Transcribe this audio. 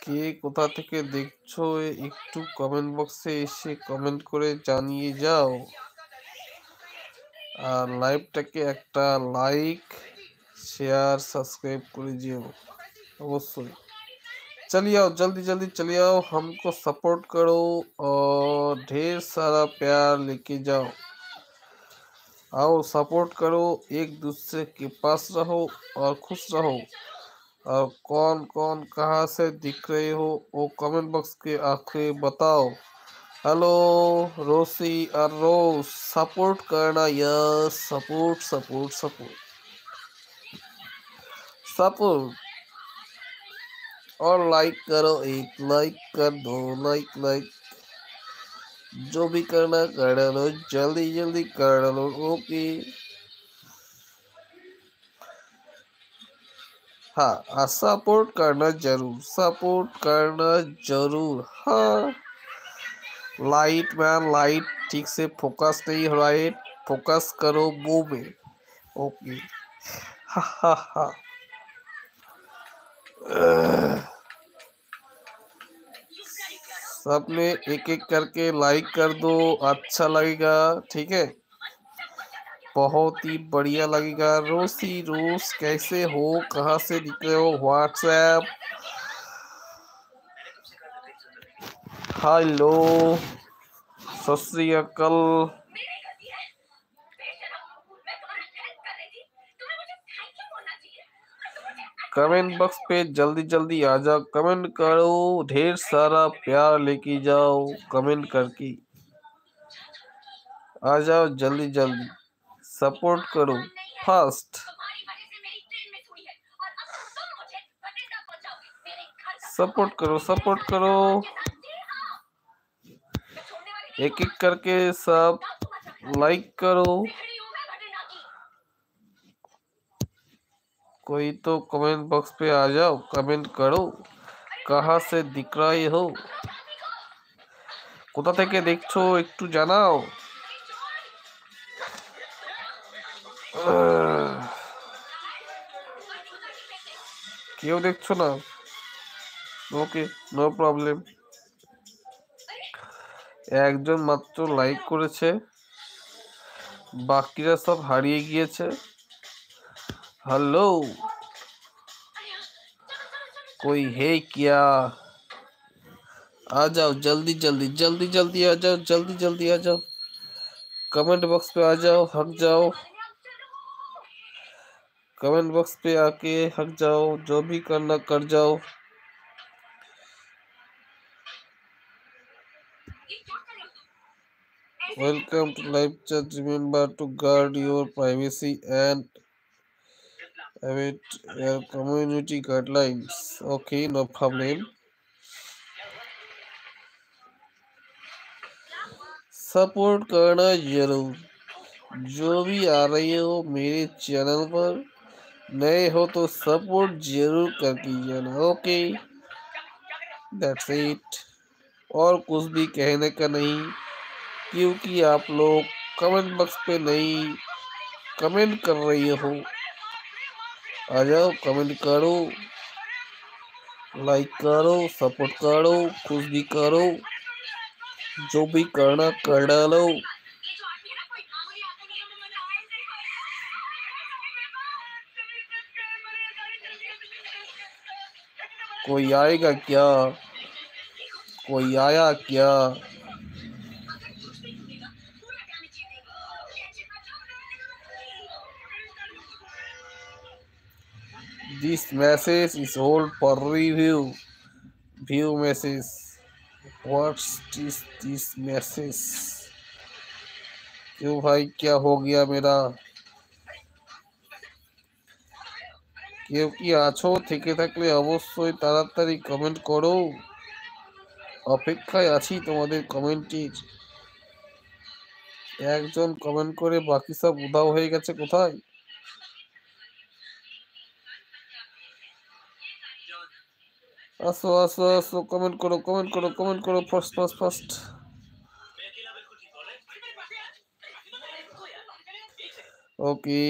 কে কোথা থেকে দেখছো একটু কমেন্ট বক্সে এসে কমেন্ট করে জানিয়ে যাও। আর লাইভটাকে একটা লাইক शेयर सब्सक्राइब कर दियो अवश्य। चलिए आओ जल्दी जल्दी चलिए आओ, हमको सपोर्ट करो और ढेर सारा प्यार लेके जाओ। आओ सपोर्ट करो, एक दूसरे के पास रहो और खुश रहो। और कौन कौन कहाँ से दिख रहे हो वो कमेंट बॉक्स के आखिर बताओ। हेलो रोसी और रोज, सपोर्ट करना yes, support support support support. और लाइक करो, एक लाइक कर दो, लाइक लाइक जो भी करना कर लो, जल्दी जल्दी कर लो। ओके हाँ, सपोर्ट करना जरूर, सपोर्ट करना जरूर। हाँ लाइट मैन लाइट ठीक से फोकस नहीं हो रहा है, फोकस करो मुंह में। ओके हा हा हा। सब में एक एक करके लाइक कर दो, अच्छा लगेगा। ठीक है, बहुत ही बढ़िया लगेगा। रोसी रोज कैसे हो, कहाँ से निकले हो? व्हाट्सएप हेलो सत श्री अकाल। कमेंट बॉक्स पे जल्दी जल्दी आ जाओ, कमेंट करो, ढेर सारा प्यार लेके जाओ। कमेंट करके आ जाओ जल्दी जल्दी, सपोर्ट करो फास्ट। सपोर्ट करो सपोर्ट करो, एक एक करके सब लाइक करो। कोई तो कमेंट बॉक्स पे आ जाओ, कमेंट करो, कहाँ से दिख रहे हो, কোথা থেকে দেখছো একটু জানাও। কেউ দেখছো না? Okay no problem. একজন মাত্র লাইক করেছে, বাকিরা সব হারিয়ে গিয়েছে। हेलो कोई है क्या? आ जाओ जल्दी जल्दी जल्दी जल्दी आ जाओ, जल्दी जल्दी आ जाओ, कमेंट बॉक्स पे आ जाओ, हक जाओ, कमेंट बॉक्स पे आके हक जाओ, जो भी करना कर जाओ। Welcome to live chat, remember to guard your privacy and await your community guidelines। okay no problem। Support करना जरूर, जो भी आ रही हो मेरे चैनल पर, नए हो तो सपोर्ट जरूर कर कीजिए। ओके दैट्स इट, और कुछ भी कहने का नहीं, क्योंकि आप लोग कमेंट बॉक्स पे नहीं कमेंट कर रही हो। आ जाओ कमेंट करो, लाइक करो, सपोर्ट करो, कुछ भी करो, जो भी करना कर डालो। कोई आएगा क्या? कोई आया क्या? This message is all for review. View message. What's this message? क्यों भाई, क्या हो गया मेरा? কেউ কি আছো? থেকে থাকলে অবশ্যই তাড়াতাড়ি কমেন্ট করো, অপেক্ষায় আছি তোমাদের কমেন্টের। একজন কমেন্ট করে বাকি সব উধাও হয়ে গেছে কোথায়? আসো আসো আসো, কমেন্ট করো কমেন্ট করো কমেন্ট করো, ফার্স্ট ফার্স্ট ফার্স্ট। ওকে